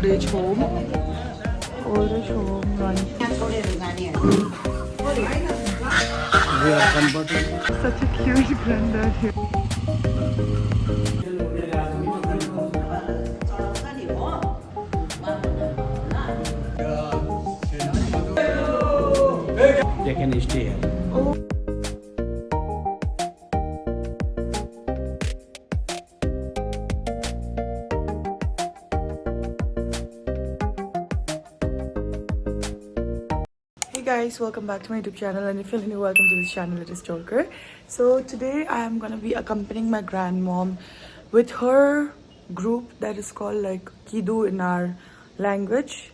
old age home. Old age home, Ranipur. We are converting. Such a cute granddad here. They can stay here. Oh. Hey guys, welcome back to my YouTube channel, and if you're new, welcome to this channel. It is Jolker. So today I am gonna be accompanying my grandmom with her group that is called like Kidu in our language.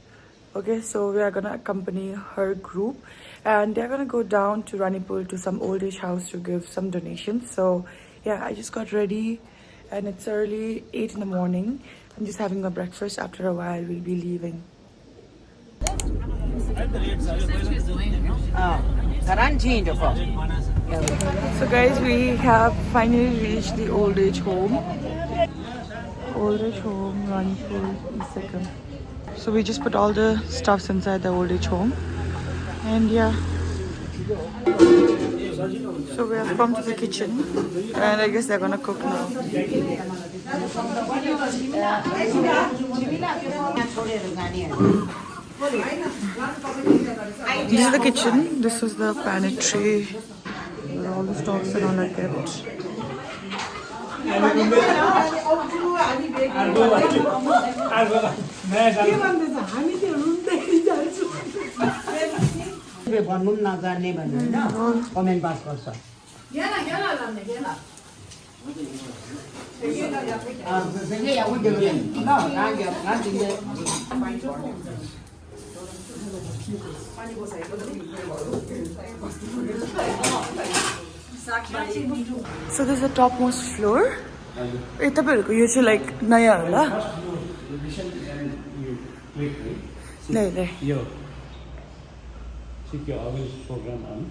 Okay, so we are gonna accompany her group and they're gonna go down to Ranipur to some old age house to give some donations. So yeah, I just got ready and it's early 8 in the morning. I'm just having my breakfast. After a while we'll be leaving. So guys, we have finally reached the old age home. Old age home, Ranipur, Sikkim. So we just put all the stuffs inside the old age home. And yeah. So we have come to the kitchen. And I guess they're gonna cook now. This is the kitchen. This is the pantry where all the stocks and all are kept. Comment box also. So this is the topmost floor. Hey, tapahरुको यो चाहिँ like नयाँ होला. Yo. Secure awareness program on.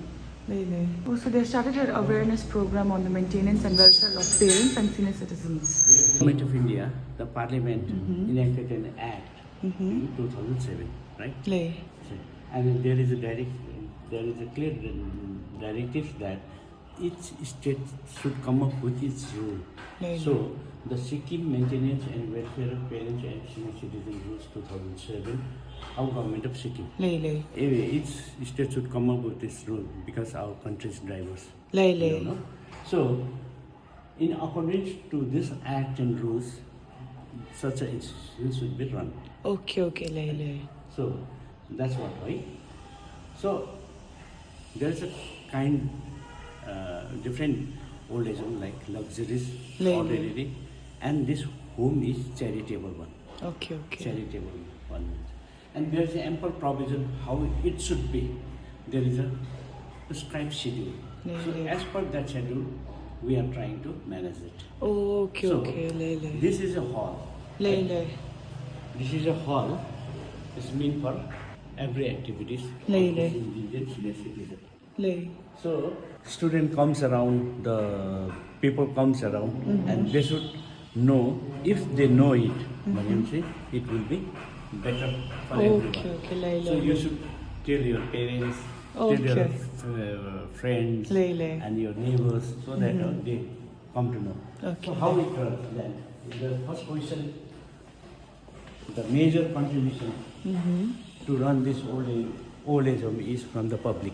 Oh, so they started an awareness program on the maintenance and welfare of parents and senior citizens. Government of India, the Parliament enacted an act in 2007, right? And there is a clear directive that each state should come up with its rule. So the Sikkim Maintenance and Welfare of Parents and Senior Citizens Rules 2007, our government of Sikkim. Each state should come up with this rule because our country is diverse. You know? So in accordance to this act and rules, such an institution should be run. Okay. So that's what, right? So there's a kind different old age home like luxuries, ordinary, and this home is charitable one. Okay. Charitable one. And there is ample provision how it should be. There is a prescribed schedule. So as per that schedule, we are trying to manage it. This is a hall. This is a hall. It's meant for every activities. Indian senior citizen. So student comes around, the people comes around, and they should know. If they know it, it will be better for everyone. So you should tell your parents, tell your friends and your neighbors, so that they come to know. So how it works then? The first question, the major contribution to run this old age home is from the public.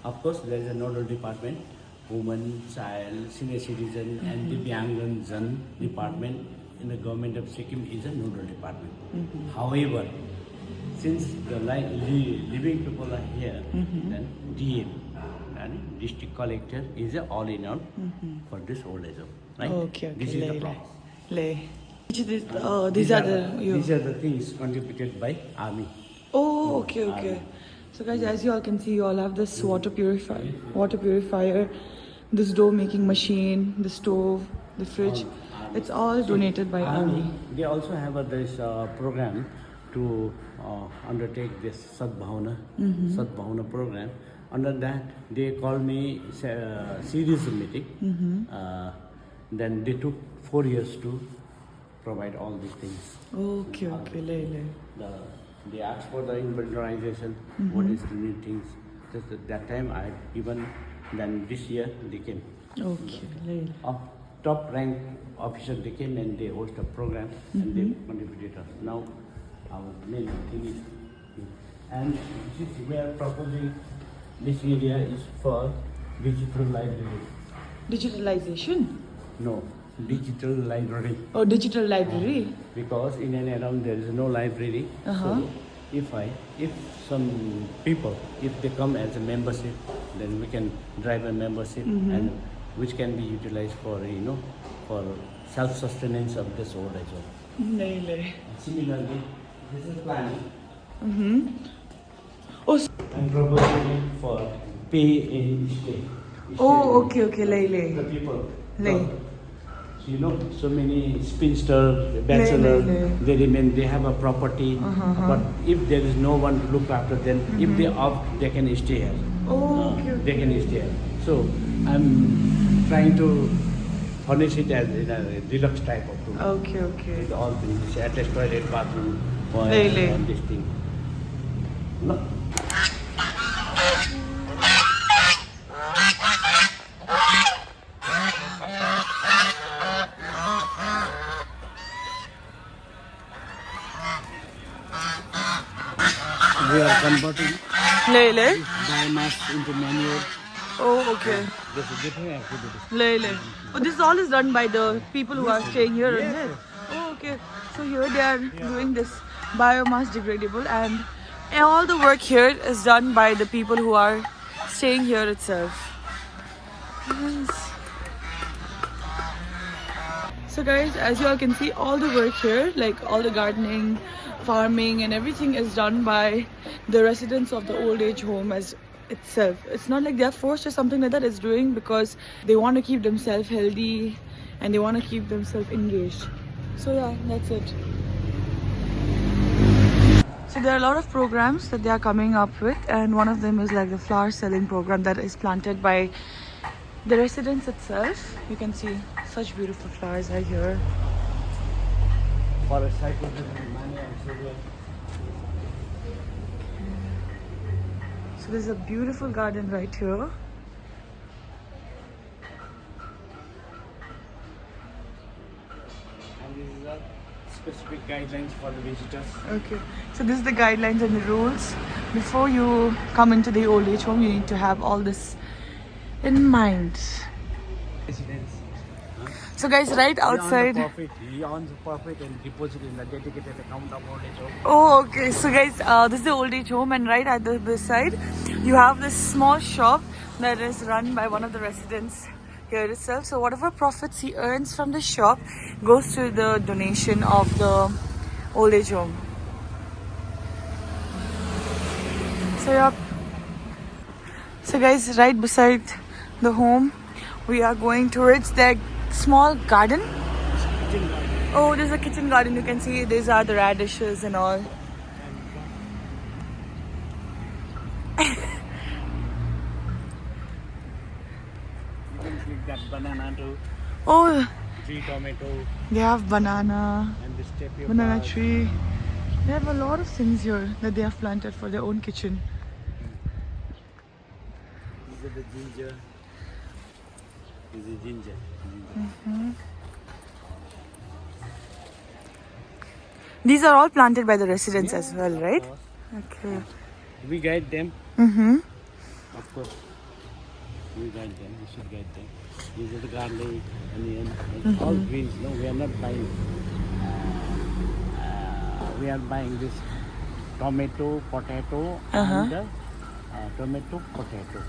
Of course, there is a nodal department, women, child, senior citizen, and the Divyangjan department in the government of Sikkim is a nodal department. However, since the living people are here, then DM and district collector is a all-in-all for this old age home. Right? This is the process. These are the things contributed by army. Okay. So guys, as you all can see, you all have this water purifier, this dough making machine, the stove, the fridge. It's all donated by army. They also have this program to undertake this Sadbhavana program. Under that, they called me series meeting. Then they took 4 years to provide all these things. Okay, okay, lele. They asked for the inventorization, what is the new things. Just at that time I had given, then this year they came. Okay, lele. Top rank officer they came and they host a program and they contributed us. Now our main thing is, and we are proposing this area is for digital library. Digitalization? No, digital library. Oh, digital library. Because in and around there is no library. So if some people, if they come as a membership, then we can drive a membership and which can be utilized for for self-sustenance of this old age home. Lele. Similarly, this is planning. Oh, I'm proposing it for pay and stay. oh, okay, okay, The lele. people. Lay. So many spinster, bachelor, Lay. they remain, they have a property, but if there is no one to look after them, if they opt, they can stay here. Oh, okay, okay. They can stay here. So I'm trying to furnish it as in a deluxe type of room. Okay, okay. With all things, attached toilet, bathroom, Lay. all this thing. No. We are converting Lele. biomass into manure. Oh, okay. This is different activity. Lele. Oh, this all is done by the people who are staying here, isn't it? Oh, okay. So here they are doing this biomass degradable, and all the work here is done by the people who are staying here itself. Nice. So guys, as you all can see, all the work here, like all the gardening, farming and everything is done by the residents of the old age home as itself. It's not like they're forced or something like that. It's doing because they want to keep themselves healthy and they want to keep themselves engaged. So yeah, that's it. So there are a lot of programs that they are coming up with, and one of them is like the flower selling program that is planted by the residents itself. You can see such beautiful flowers right here. For a psychological manner and so on. So there's a beautiful garden right here. And these are specific guidelines for the visitors. Okay, so this is the guidelines and the rules. Before you come into the old age home, you need to have all this in mind. Residents. So guys, right outside. He earns the profit and deposit in the dedicated account of old age home. Oh, okay. So guys, this is the old age home, and right at this side, you have this small shop that is run by one of the residents here itself. So whatever profits he earns from the shop goes to the donation of the old age home. So yeah. So guys, right beside the home, we are going towards the small garden. Kitchen garden. Oh, there's a kitchen garden. You can see these are the radishes and all. You can click that banana too. Oh, Tree tomato they have banana, and this tapioca. banana tree. They have a lot of things here that they have planted for their own kitchen. These are the ginger. This is ginger. These are all planted by the residents as well, Of right? course. Okay. We guide them. Mm-hmm. Of course. We guide them. We should guide them. These are the garlic, onion, and all greens. No, we are not buying. We are buying this tomato, potato, and tomato, potato,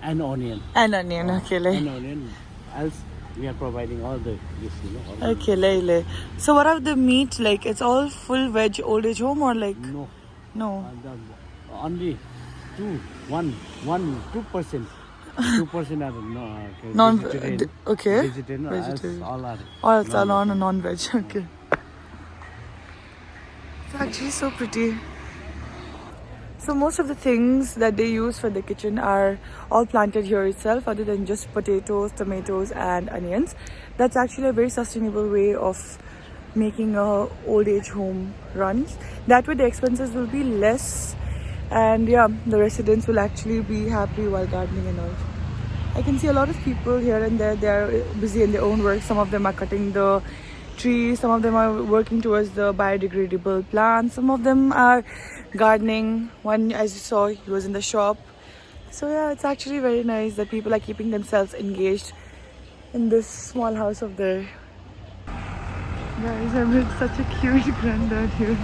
and onion. And onion, okay. And onion. Else, we are providing all the this, all Okay, lele. So what of the meat? Like it's all full veg old age home or like No, no? only 2%. 2% are Non vegetarian. okay. Vegetarian, Vegetarian. else all are. Or it's all on a non-veg. Okay. It's actually so pretty. So most of the things that they use for the kitchen are all planted here itself, other than just potatoes, tomatoes and onions. That's actually a very sustainable way of making a old age home run. That way the expenses will be less, and yeah, the residents will actually be happy while gardening and all. I can see a lot of people here and there. They are busy in their own work. Some of them are cutting the trees, some of them are working towards the biodegradable plants, some of them are gardening. One, as you saw, he was in the shop. So yeah, it's actually very nice that people are keeping themselves engaged in this small house of theirs. Guys, I met such a cute granddad here.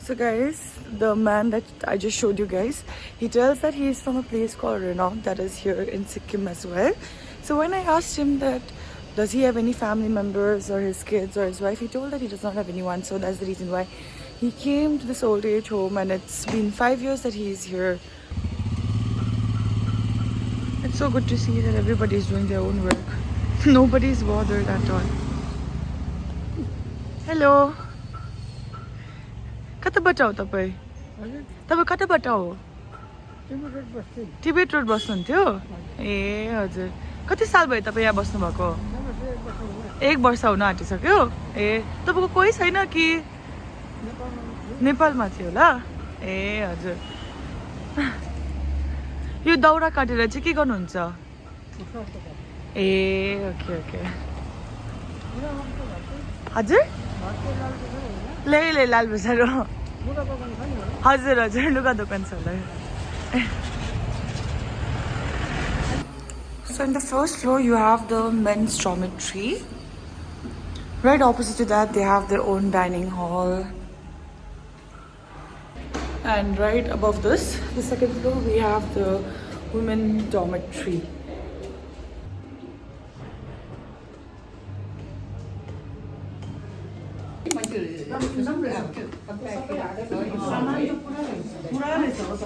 So guys, the man that I just showed you guys, he tells that he is from a place called Renault that is here in Sikkim as well. So when I asked him that does he have any family members or his kids or his wife, he told that he does not have anyone. So that's the reason why he came to this old age home, and it's been 5 years that he's here. It's so good to see that everybody is doing their own work. Nobody's bothered at all. Hello. कताबाट हो तपाईँ? तपाईँ कताबाट हो? Tibet road बस्नुहुन्थ्यो? ए हजुर. कति साल भयो तपाईँ यहाँ बस्नु भएको? 1 वर्ष हुन आँटिसक्यो? ए तपाईको कोही छैन कि नेपालमा थियो होला? ए हजुर. यो दाउरा काटेर चाहिँ के गर्नुहुन्छ? ए ओके ओके. हजुर? ले लाल बजार हो. हजुर हजुर लुगा दोकान छ होला. So in the first floor you have the men's dormitory. Right opposite to that they have their own dining hall. And right above this, the second floor, we have the women dormitory.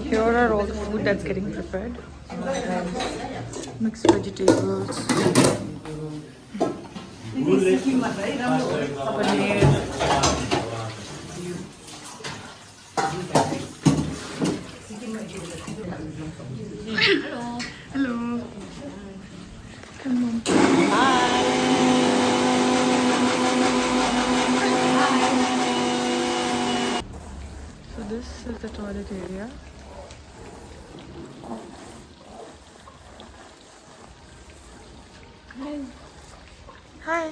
Here are all the food that's getting prepared. Mixed vegetables, paneer. Hello. Come on. So this is the toilet area. Hi.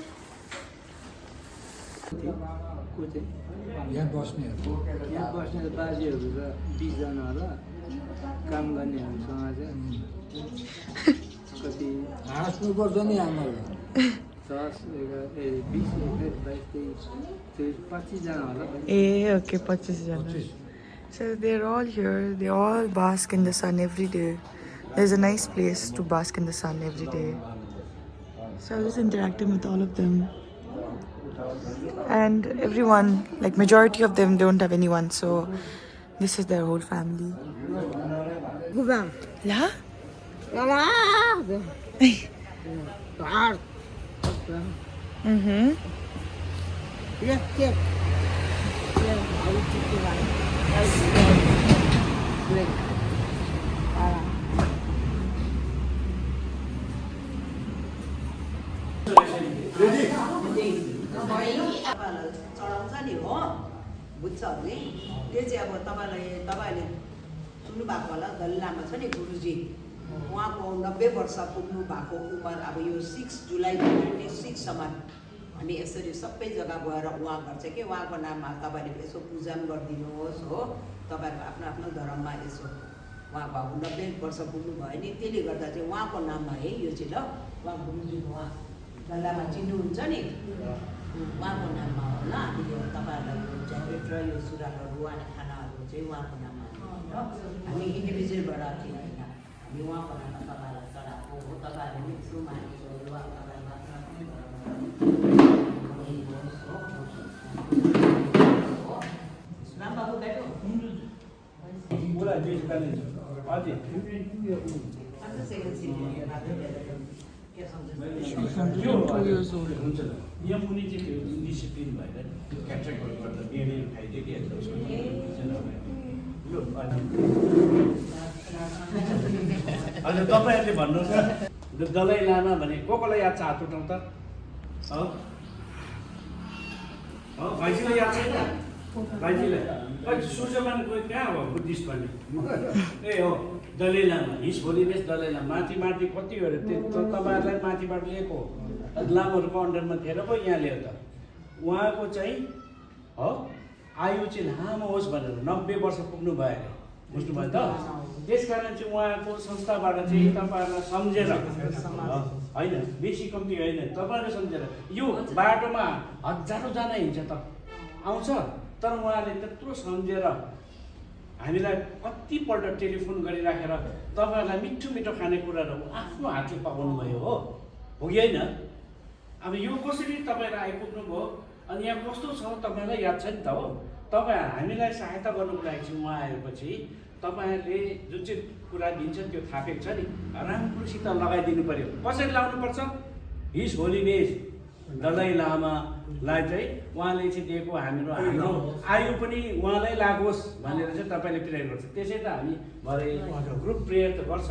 यहाँ बस्ने बाजेहरू र 20 जना होला काम गर्नेहरूसँग चाहिँ कति हाँस्नु पर्छ नि हाम्रो 10 11 20 21 22 25 जना होला. Okay, 25 jana. So they're all here. They all bask in the sun every day. There's a nice place to bask in the sun every day. So I was just interacting with all of them. And everyone, like majority of them don't have anyone, so this is their whole family. La? Mm-hmm. चढाउँछ नि हो बुझ्छ नि त्यो चाहिँ अब तपाईहरुले सुन्नु भएको होला दलाई लामा छ नि गुरुजी उहाँको 90 वर्ष पुग्नु भएको उमेर अब यो 6 जुलाई 26 सम्म हामी यसरी सबै जग्गा गएर उहाँ गर्छ के उहाँको नाममा तपाईहरुले यसो पूजा गरिदिनुहोस् हो तपाईहरुको आफ्नो आफ्नो धर्ममा यसो उहाँको अब 90 वर्ष पुग्नु भयो नि त्यसले गर्दा चाहिँ उहाँको नाममा है यो चाहिँ ल उहाँ गुरुजी उहाँ दलामा चिन्नुहुन्छ नि उहाँको नाममा होला हामीले तपाईहरुलाई यो ज्याकेट र यो सुरालहरु अनि खानाहरु चाहिँ उहाँको नाममा हो हामी इन्डिभिजुअलबाट चाहिँ हैन हामी उहाँको नाममा तपाईहरुलाई चढाएको हो तपाईहरुले यसो मानेको हो उहाँलाई मात्र राम बाबु बैठो बोला जी का नहीं आज second seat She's 102 years old. हुन्छ ल यहाँ मुनि चाहिँ त्यो डिसिप्लिन भएर क्याप्चर गर्दा बिहानै खाइदियो कि हजुर तपाईँहरूले भन्नुहोस् न दलाई लामा भने कसलाई याद छ हात उठाउँ त भाइजीलाई याद छैन भाइजीलाई सूर्यमान कोही कहाँ हो बुद्धिस्ट भन्ने ए हो दलाई लामा हिज होलिनेस दलाई लामा माथि माथि कति हो तपाईँहरूलाई माथिबाट लिएको लामाहरूको अन्डरमा थिएर पो यहाँ ल्यायो त उहाँको चाहिँ हो आयु चाहिँ लामो होस् भनेर 90 वर्ष पुग्नु भयो अरे बुझ्नुभयो त त्यस कारण चाहिँ उहाँको संस्थाबाट चाहिँ तपाईँहरूलाई सम्झेर होइन बेसी कम्ती होइन तपाईँहरूले सम्झेर यो बाटोमा हजारौँजना हिँड्छ त आउँछ तर उहाँले त्यत्रो सम्झेर हामीलाई कतिपल्ट टेलिफोन गरिराखेर तपाईँहरूलाई मिठो मिठो खानेकुराहरू आफ्नो हातले पकाउनु भयो हो कि होइन अब यो कसरी तपाईँहरू आइपुग्नु भयो अनि यहाँ कस्तो छ तपाईँलाई याद छ नि त हो तपाईँ हामीलाई सहायता गर्नुको लागि चाहिँ उहाँ आएपछि तपाईँहरूले जुन चाहिँ कुरा दिन्छ त्यो थापेको छ नि राम्रोसित लगाइदिनु पर्यो कसरी लाउनुपर्छ हिज होलिनेस दलाई लामालाई चाहिँ उहाँले चाहिँ दिएको हाम्रो आयु पनि उहाँलाई लागोस् भनेर चाहिँ तपाईँले प्रेयर गर्छ त्यसै त हामी भरे ग्रुप प्रेयर त गर्छ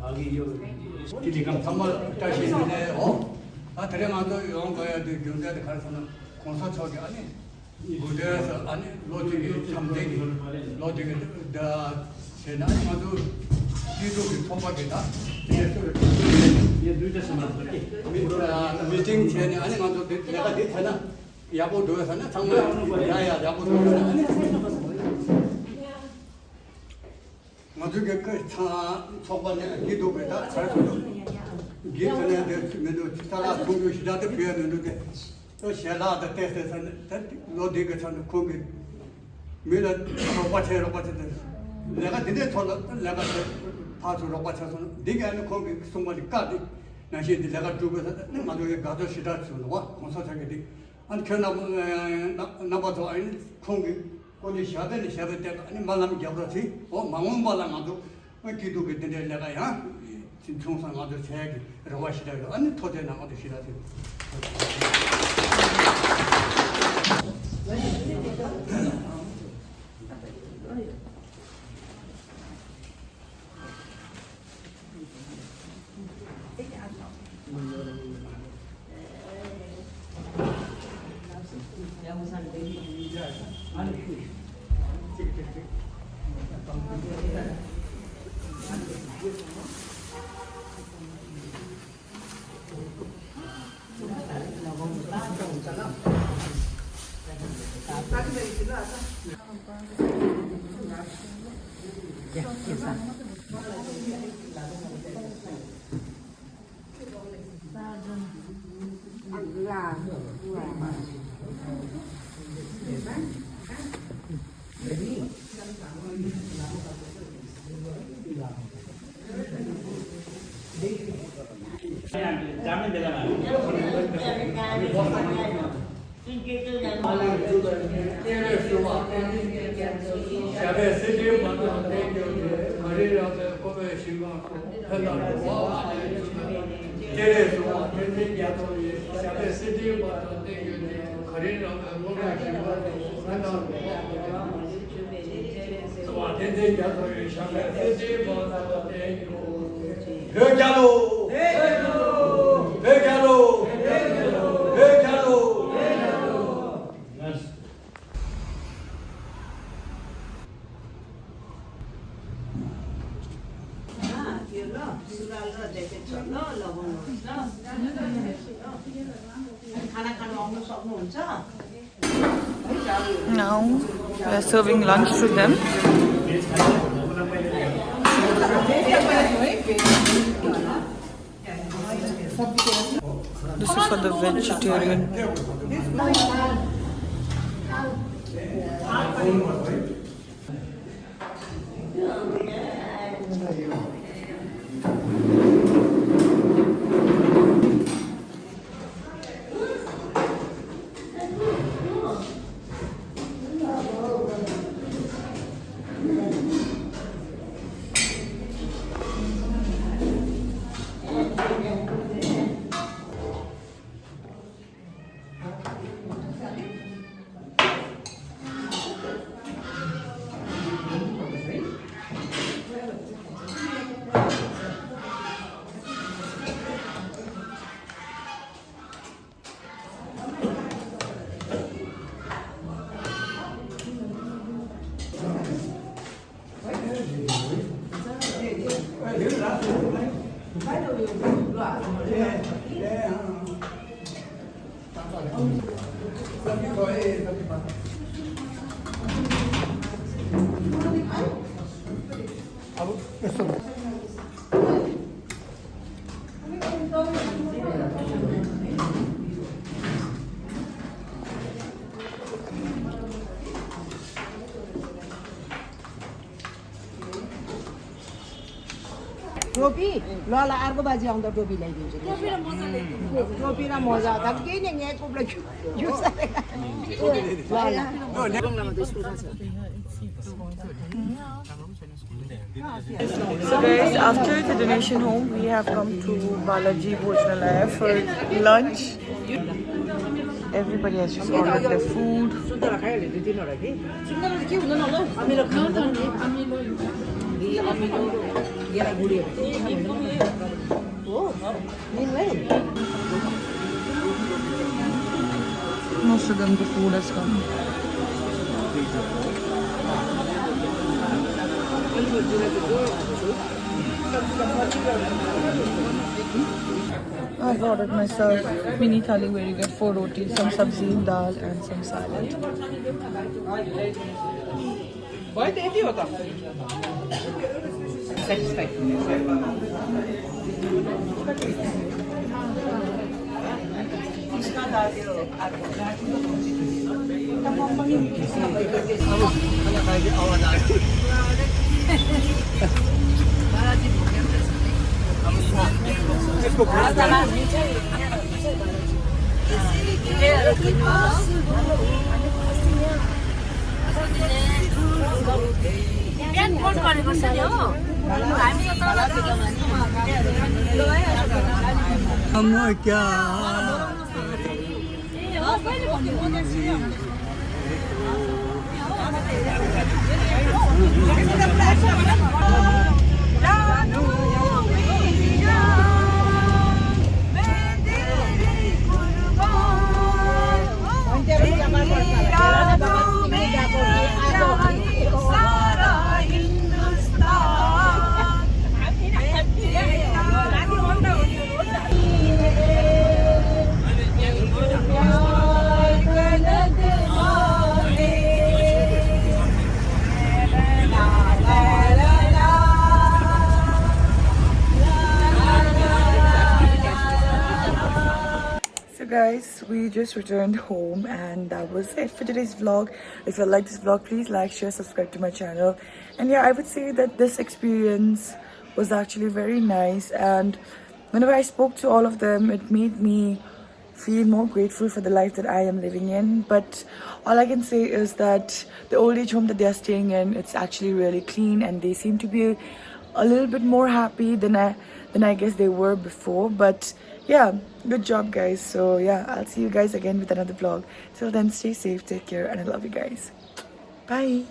अघि यो 드레마도 이런 거야 경제에 가서는 공사처게 아니 무대에서 아니 로직이 참대기 로직이 다 세나마도 기도기 통과되다 यो दुईटा समाज हो कि 미팅 전에 아니 만도 내가 되잖아 야보 도에서는 정말 야야 야보 도에서는 아니 맞게 그차 초반에 기도배다 잘해서 기도는 내도 살아 공부 시작도 비었는데 또 샬라다 테스트에서 로디가 참 공부 밀어 로바체로 내가 근데 내가 파주 로바체서 네가 하는 공부 송마리까지 나시 내가 두고서 나중에 가서 시작하는 와 공사장에 안 견나 나봐도 아니 공부 거기 샤베는 샤베 때 아니 말하면 잡으지 망원 말하면도 기도게 되는 내가 야 진통상 아주 제약이 로바시다고 아니 토대 나가도 시작해 जाने बेलामा Now we are serving lunch to them. This is for the vegetarian. टोपी ल ल अर्को बाजी आउँदा टोपी ल्याइदिन्छु टोपी र मोजा त केही नै यहाँ कोप्लो So guys, after the donation home, we have come to Balaji Bhojanalaya for lunch. Everybody has just ordered their food. Most of them, the food has come. I've ordered myself mini thali where you get 4 rotis, some sabzi, dal and some salad. Guys, we just returned home and that was it for today's vlog. If you like this vlog, please like, share, subscribe to my channel. And yeah, I would say that this experience was actually very nice, and whenever I spoke to all of them, it made me feel more grateful for the life that I am living in. But all I can say is that the old age home that they are staying in, it's actually really clean, and they seem to be a little bit more happy than I guess they were before. But yeah, good job guys. So yeah, I'll see you guys again with another vlog. Till then, stay safe, take care, and I love you guys. Bye.